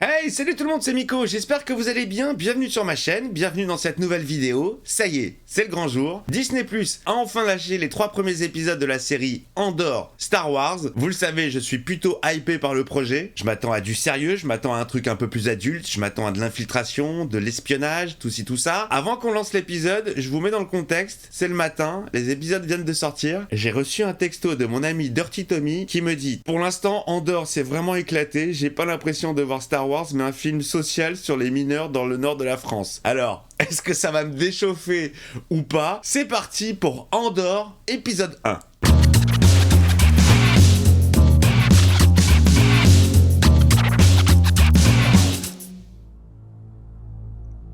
Hey, salut tout le monde, c'est Miko, j'espère que vous allez bien, bienvenue sur ma chaîne, bienvenue dans cette nouvelle vidéo. Ça y est, c'est le grand jour. Disney+ a enfin lâché les 3 premiers épisodes de la série Andor Star Wars. Vous le savez, je suis plutôt hypé par le projet. Je m'attends à du sérieux, je m'attends à un truc un peu plus adulte, je m'attends à de l'infiltration, de l'espionnage, tout ci tout ça. Avant qu'on lance l'épisode, je vous mets dans le contexte, c'est le matin, les épisodes viennent de sortir. J'ai reçu un texto de mon ami Dirty Tommy qui me dit: pour l'instant, Andor c'est vraiment éclaté, j'ai pas l'impression de voir Star Wars mais un film social sur les mineurs dans le nord de la France. Alors, est-ce que ça va me déchauffer ou pas? C'est parti pour Andor, épisode 1.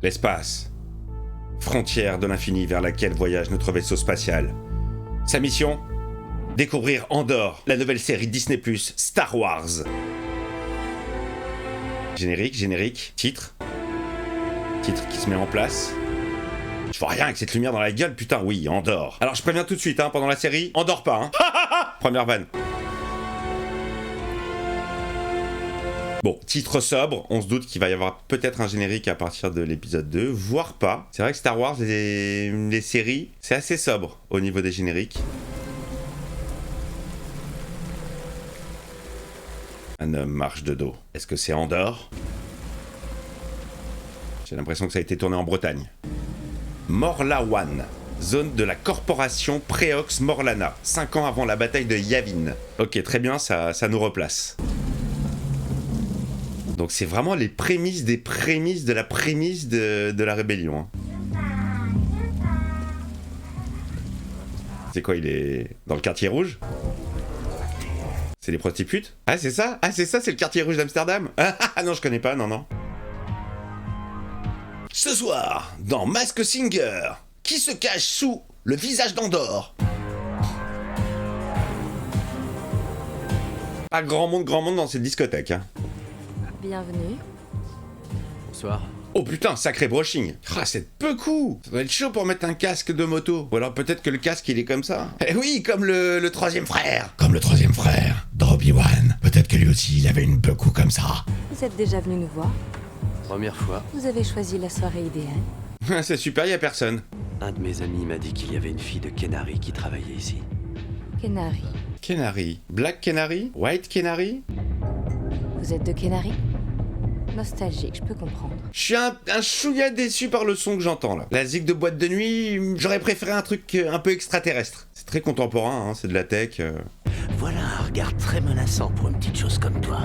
L'espace. Frontière de l'infini vers laquelle voyage notre vaisseau spatial. Sa mission? Découvrir Andor, la nouvelle série Disney+, Star Wars. Générique, titre qui se met en place. Je vois rien avec cette lumière dans la gueule, putain, oui, Andor. Alors je préviens tout de suite, pendant la série, on dort pas, Première vanne. Bon, titre sobre, on se doute qu'il va y avoir peut-être un générique à partir de l'épisode 2, voire pas. C'est vrai que Star Wars, les séries, c'est assez sobre au niveau des génériques. Un homme marche de dos. Est-ce que c'est Andor? J'ai l'impression que ça a été tourné en Bretagne. Morlawan, zone de la corporation Preox Morlana, 5 ans avant la bataille de Yavin. Ok, très bien, ça nous replace. Donc c'est vraiment les prémices des prémices de la prémisse de la rébellion. C'est quoi, il est dans le quartier rouge? C'est les prostitutes? Ah c'est ça, c'est le quartier rouge d'Amsterdam. Ah non, je connais pas, non. Ce soir, dans Masked Singer, qui se cache sous le visage d'Andor? Pas grand monde dans cette discothèque, Bienvenue. Bonsoir. Oh putain, sacré brushing. Ah, c'est peu cool. Ça doit être chaud pour mettre un casque de moto. Ou alors peut-être que le casque, il est comme ça. Eh oui, comme le troisième frère. Comme le troisième frère d'Obi-Wan. Peut-être que lui aussi, il avait une pecou comme ça. Vous êtes déjà venu nous voir? Première fois. Vous avez choisi la soirée idéale. C'est super, y a personne. Un de mes amis m'a dit qu'il y avait une fille de Kenari qui travaillait ici. Kenari. Kenari. Black Kenari? White Kenari? Vous êtes de Kenari? Nostalgique, je peux comprendre. Je suis un chouïa déçu par le son que j'entends là. La zig de boîte de nuit, j'aurais préféré un truc un peu extraterrestre. C'est très contemporain, c'est de la tech. Voilà un regard très menaçant pour une petite chose comme toi.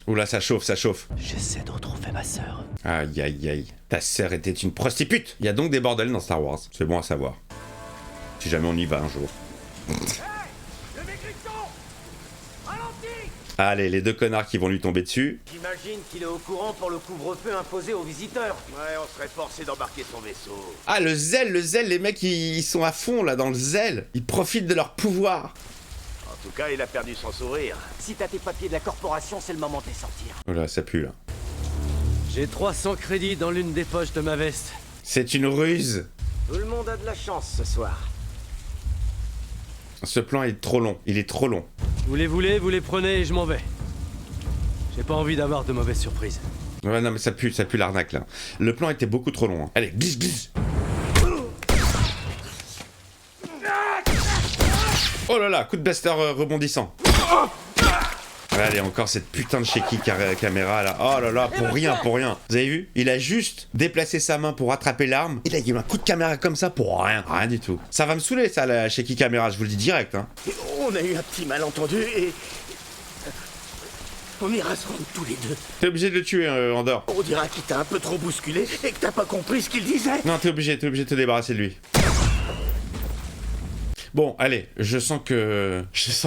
Oula, ça chauffe. J'essaie de retrouver ma sœur. Aïe. Ta sœur était une prostitute. Il y a donc des bordels dans Star Wars. C'est bon à savoir. Si jamais on y va un jour. Allez, les deux connards qui vont lui tomber dessus. J'imagine qu'il est au courant pour le couvre-feu imposé aux visiteurs. Ouais, on serait forcé d'embarquer son vaisseau. Ah, le zèle, les mecs, ils sont à fond, là, dans le zèle. Ils profitent de leur pouvoir. En tout cas, il a perdu son sourire. Si t'as tes papiers de la corporation, c'est le moment de les sortir. Oh là, ça pue, là. J'ai 300 crédits dans l'une des poches de ma veste. C'est une ruse. Tout le monde a de la chance ce soir. Ce plan est trop long. Il est trop long. Vous les prenez et je m'en vais. J'ai pas envie d'avoir de mauvaises surprises. Ouais, non, mais ça pue l'arnaque, là. Le plan était beaucoup trop long. Allez, glisse. Oh là là, coup de blaster rebondissant. Allez, encore cette putain de shaky caméra là. Oh là là, pour rien. Vous avez vu? Il a juste déplacé sa main pour attraper l'arme. Il a eu un coup de caméra comme ça pour rien. Rien du tout. Ça va me saouler ça, la shaky caméra, je vous le dis direct. Et on a eu un petit malentendu et... On ira se rendre tous les deux. T'es obligé de le tuer, Andor. On dira qu'il t'a un peu trop bousculé et que t'as pas compris ce qu'il disait. Non, t'es obligé de te débarrasser de lui. Bon, allez, je sens que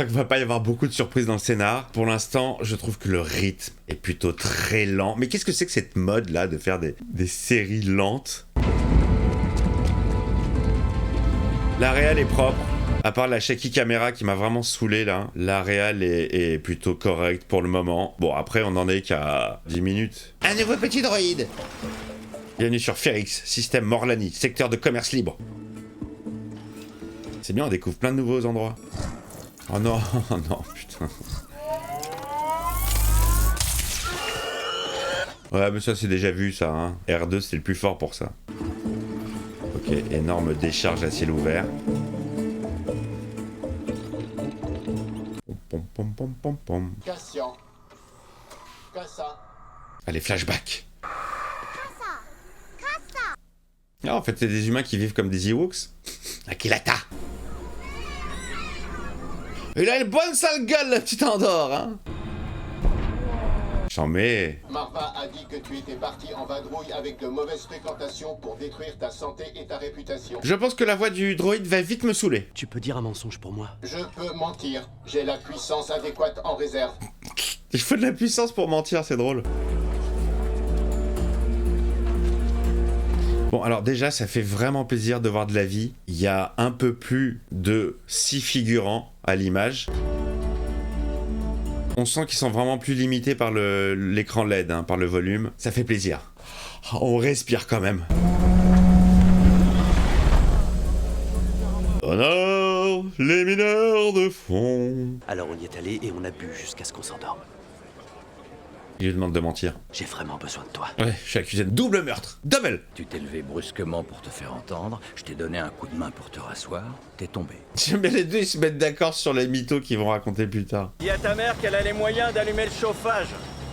va pas y avoir beaucoup de surprises dans le scénar. Pour l'instant, je trouve que le rythme est plutôt très lent. Mais qu'est-ce que c'est que cette mode là de faire des séries lentes? La réal est propre. À part la shaky caméra qui m'a vraiment saoulé là, la réal est plutôt correcte pour le moment. Bon, après on en est qu'à 10 minutes. Un nouveau petit droïde. Bienvenue sur Ferrix, système Morlani, secteur de commerce libre. C'est bien, on découvre plein de nouveaux endroits. Oh non, putain. Ouais, mais ça c'est déjà vu ça, hein. R2 c'est le plus fort pour ça. Ok, énorme décharge à ciel ouvert. Pom pom pom pom pom. Cassian. Cassa. Allez, flashback. Ah, en fait, c'est des humains qui vivent comme des Ewoks. Akilata. Il a une bonne sale gueule, le petit Andorre, hein. J'en mets. Marva a dit que tu étais parti en vadrouille avec de mauvaises fréquentations pour détruire ta santé et ta réputation. Je pense que la voix du droïde va vite me saouler. Tu peux dire un mensonge pour moi? Je peux mentir. J'ai la puissance adéquate en réserve. Il faut de la puissance pour mentir, c'est drôle. Bon, alors déjà, ça fait vraiment plaisir de voir de la vie. Il y a un peu plus de 6 figurants à l'image. On sent qu'ils sont vraiment plus limités par l'écran LED, hein, par le volume. Ça fait plaisir. On respire quand même. Honor les mineurs de fond. Alors on y est allé et on a bu jusqu'à ce qu'on s'endorme. Il lui demande de mentir. J'ai vraiment besoin de toi. Ouais, je suis accusé de double meurtre. Double. Tu t'es levé brusquement pour te faire entendre, je t'ai donné un coup de main pour te rasseoir, t'es tombé. J'aime bien les deux, ils se mettent d'accord sur les mythos qu'ils vont raconter plus tard. Dis à ta mère qu'elle a les moyens d'allumer le chauffage.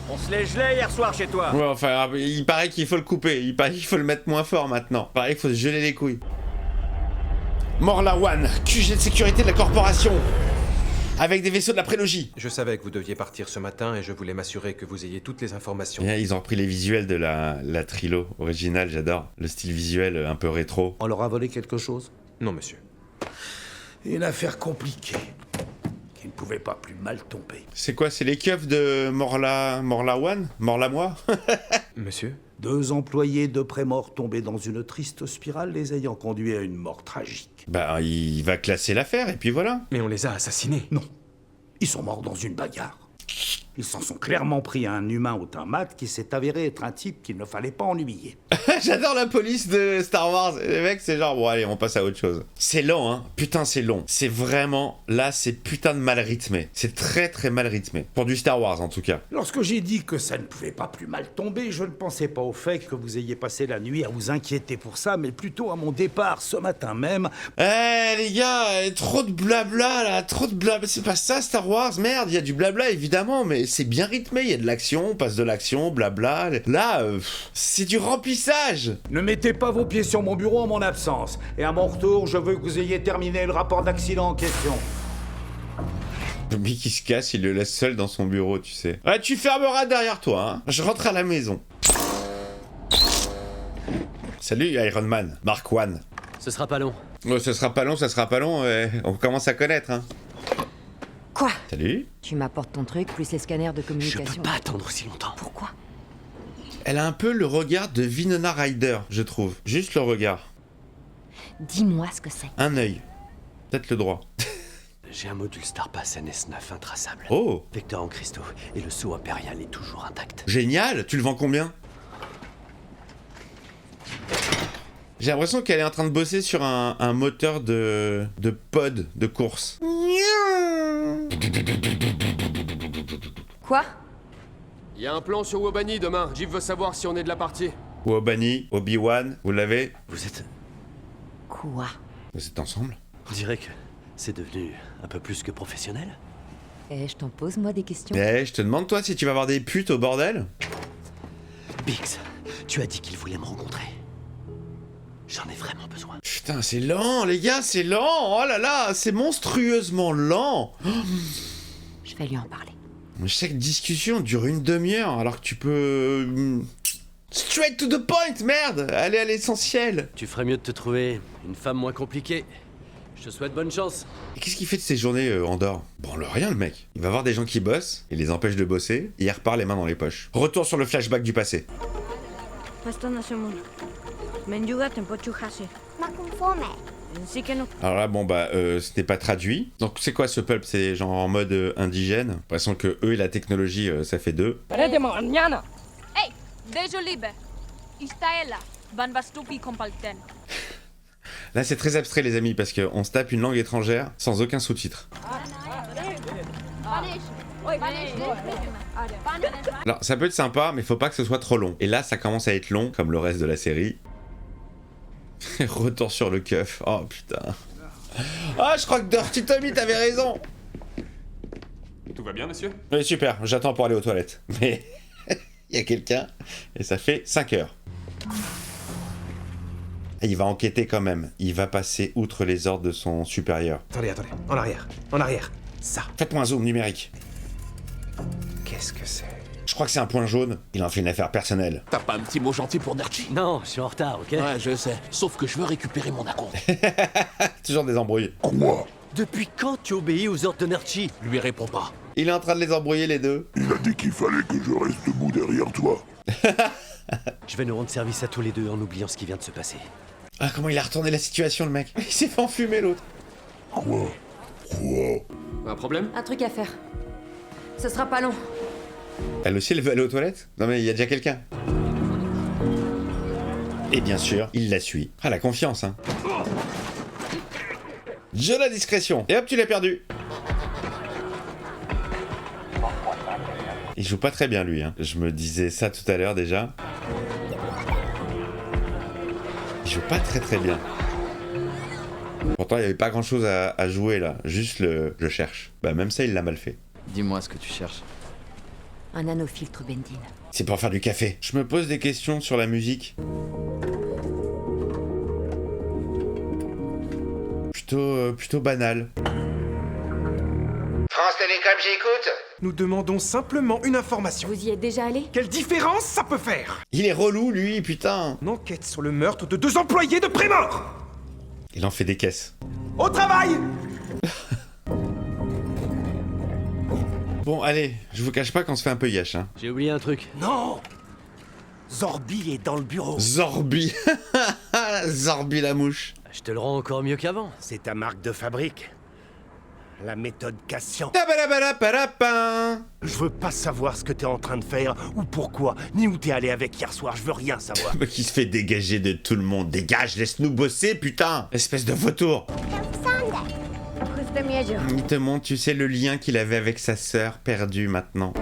On se les gelait hier soir chez toi. Ouais, enfin, il paraît qu'il faut le couper. Il paraît qu'il faut le mettre moins fort maintenant. Il paraît qu'il faut se geler les couilles. Morla One, QG de sécurité de la corporation. Avec des vaisseaux de la prélogie. Je savais que vous deviez partir ce matin et je voulais m'assurer que vous ayez toutes les informations. Et ils ont repris les visuels de la trilo originale, j'adore. Le style visuel un peu rétro. On leur a volé quelque chose? Non, monsieur. Une affaire compliquée, qui ne pouvait pas plus mal tomber. C'est quoi, c'est les keufs de Morla One? Morla moi? Monsieur? 2 employés de pré-mort tombés dans une triste spirale, les ayant conduits à une mort tragique. Bah, il va classer l'affaire et puis voilà. Mais on les a assassinés. Non, ils sont morts dans une bagarre. Ils s'en sont clairement pris à un humain au teint mat qui s'est avéré être un type qu'il ne fallait pas ennuyer. J'adore la police de Star Wars. Les mecs, c'est genre, bon, allez, on passe à autre chose. C'est long, hein. Putain, c'est long. C'est vraiment, là, c'est putain de mal rythmé. C'est très, très mal rythmé. Pour du Star Wars, en tout cas. Lorsque j'ai dit que ça ne pouvait pas plus mal tomber, je ne pensais pas au fait que vous ayez passé la nuit à vous inquiéter pour ça, mais plutôt à mon départ ce matin même. Eh, les gars, trop de blabla, là. Trop de blabla. C'est pas ça, Star Wars. Merde, il y a du blabla, évidemment, mais c'est bien rythmé. Il y a de l'action, on passe de l'action, blabla. Là, c'est du remplissage. Ne mettez pas vos pieds sur mon bureau en mon absence. Et à mon retour, je veux que vous ayez terminé le rapport d'accident en question. Le mec qui se casse, il le laisse seul dans son bureau, tu sais. Ouais, tu fermeras derrière toi, hein. Je rentre à la maison. Salut Iron Man, Mark One. Ce sera pas long. Oh, ce sera pas long, ça sera pas long. On commence à connaître, hein. Quoi? Salut. Tu m'apportes ton truc, plus les scanners de Je communication. peux pas attendre aussi longtemps. Pourquoi? Elle a un peu le regard de Winona Ryder, je trouve. Juste le regard. Dis-moi ce que c'est. Un œil. Peut-être le droit. J'ai un module Starpass NS9 intraçable. Oh, Vecteur en cristaux, et le sceau impérial est toujours intact. génial. Tu le vends combien? J'ai l'impression qu'elle est en train de bosser sur un moteur de pod de course. Quoi? Il y a un plan sur Wobani demain. Jeep veut savoir si on est de la partie. Wobani, Obi-Wan, vous l'avez? Vous êtes... Quoi? Vous êtes ensemble? On dirait que c'est devenu un peu plus que professionnel. Eh, je t'en pose, moi, des questions. Eh, je te demande toi si tu vas avoir des putes au bordel? Biggs, tu as dit qu'il voulait me rencontrer. J'en ai vraiment besoin. Putain, c'est lent, les gars, c'est lent. Oh là là, c'est monstrueusement lent. Je vais lui en parler. Chaque discussion dure une demi-heure, alors que tu peux... Straight to the point, merde. Aller à l'essentiel. Tu ferais mieux de te trouver une femme moins compliquée. Je te souhaite bonne chance. Et qu'est-ce qu'il fait de ses journées, Andorre? Bon, rien, le mec. Il va voir des gens qui bossent, il les empêche de bosser, et il repart les mains dans les poches. Retour sur le flashback du passé. Alors là, bon bah, c'était pas traduit. Donc c'est quoi ce pulp? C'est genre en mode indigène. J'ai l'impression que eux et la technologie, ça fait deux. Hey, dejo libre. Istaela, van vastupi compalten. Là, c'est très abstrait, les amis, parce qu'on se tape une langue étrangère sans aucun sous-titre. Alors, ça peut être sympa, mais faut pas que ce soit trop long. Et là, ça commence à être long, comme le reste de la série. Retour sur le keuf. Oh putain. Ah, je crois que Dirty Tommy, t'avais raison. Tout va bien, monsieur? Oui, super, j'attends pour aller aux toilettes. Mais il y a quelqu'un, et ça fait 5 heures. Et il va enquêter quand même. Il va passer outre les ordres de son supérieur. Attendez, en arrière, ça. Faites-moi un zoom numérique. Qu'est-ce que c'est? Je crois que c'est un point jaune. Il en fait une affaire personnelle. T'as pas un petit mot gentil pour Nerchi? Non, je suis en retard, ok? Ouais, je sais. Sauf que je veux récupérer mon acompte. Toujours des embrouilles. Quoi? Depuis quand tu obéis aux ordres de Nerchi? Lui réponds pas. Il est en train de les embrouiller les deux. Il a dit qu'il fallait que je reste debout derrière toi. Je vais nous rendre service à tous les deux en oubliant ce qui vient de se passer. Ah, comment il a retourné la situation, le mec. Il s'est fait enfumer, l'autre. Quoi? Un problème? Un truc à faire. Ce sera pas long. Elle aussi, elle veut aller aux toilettes? Non mais il y a déjà quelqu'un. Et bien sûr, il la suit. Ah, la confiance, hein. Je la discrétion. Et hop, tu l'as perdu. Il joue pas très bien, lui, hein. Je me disais ça tout à l'heure, déjà. Il joue pas très bien. Pourtant, il n'y avait pas grand-chose à jouer, là. Juste le je cherche. Bah, même ça, il l'a mal fait. Dis-moi ce que tu cherches. Un nanofiltre Bendine. C'est pour faire du café. Je me pose des questions sur la musique. Plutôt banal. France Télécom, j'écoute. Nous demandons simplement une information. Vous y êtes déjà allé? Quelle différence ça peut faire? Il est relou, lui, putain. Une enquête sur le meurtre de 2 employés de Prémort. Il en fait des caisses. Au travail! Bon, allez, je vous cache pas qu'on se fait un peu yèche, hein. J'ai oublié un truc. Non! Zorbi est dans le bureau. Zorbi. Zorbi la mouche. Je te le rends encore mieux qu'avant. C'est ta marque de fabrique. La méthode Cassian. Tabalabalabalapin. Je veux pas savoir ce que t'es en train de faire, ou pourquoi, ni où t'es allé avec hier soir, je veux rien savoir. Mais qui se fait dégager de tout le monde. Dégage, laisse-nous bosser, putain. Espèce de vautour. Il te montre, tu sais, le lien qu'il avait avec sa sœur, perdu maintenant.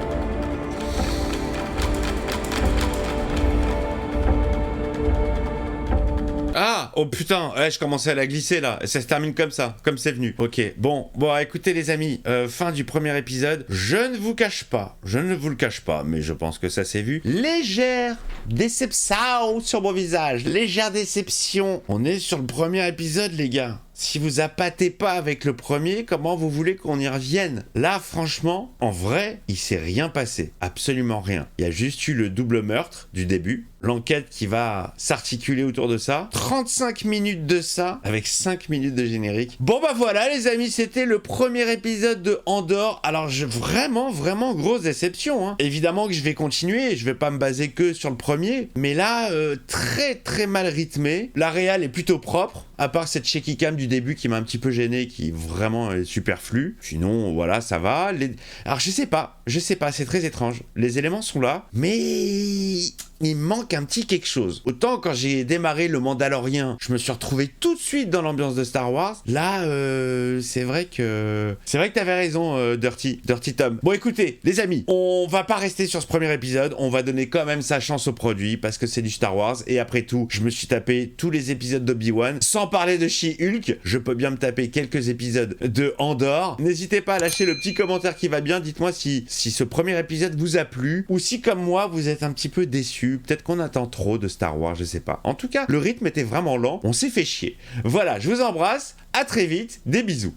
Ah, oh putain, ouais, je commençais à la glisser là. Ça se termine comme ça, comme c'est venu. Ok, bon, écoutez les amis, fin du premier épisode. Je ne vous le cache pas, mais je pense que ça s'est vu. Légère déception sur mon visage, légère déception. On est sur le premier épisode, les gars. Si vous appâtez pas avec le premier, comment vous voulez qu'on y revienne? Là, franchement, en vrai, il s'est rien passé. Absolument rien. Il y a juste eu le double meurtre du début. L'enquête qui va s'articuler autour de ça. 35 minutes de ça, avec 5 minutes de générique. Bon bah voilà les amis, c'était le premier épisode de Andor. Alors vraiment grosse déception, hein. Évidemment que je vais continuer, je vais pas me baser que sur le premier. Mais là, très mal rythmé. La réal est plutôt propre. À part cette shaky cam du début qui m'a un petit peu gêné, qui vraiment est superflue. Sinon, voilà, ça va. Alors, je sais pas, c'est très étrange. Les éléments sont là, mais il manque un petit quelque chose. Autant quand j'ai démarré le Mandalorien, je me suis retrouvé tout de suite dans l'ambiance de Star Wars. Là, c'est vrai que t'avais raison, Dirty Tom. Bon, écoutez, les amis, on va pas rester sur ce premier épisode. On va donner quand même sa chance au produit parce que c'est du Star Wars. Et après tout, je me suis tapé tous les épisodes d'Obi-Wan. Sans parler de She-Hulk, je peux bien me taper quelques épisodes de Andor. N'hésitez pas à lâcher le petit commentaire qui va bien. Dites-moi si ce premier épisode vous a plu ou si, comme moi, vous êtes un petit peu déçu. Peut-être qu'on attend trop de Star Wars, je sais pas. En tout cas, le rythme était vraiment lent. On s'est fait chier. Voilà, je vous embrasse. À très vite. Des bisous.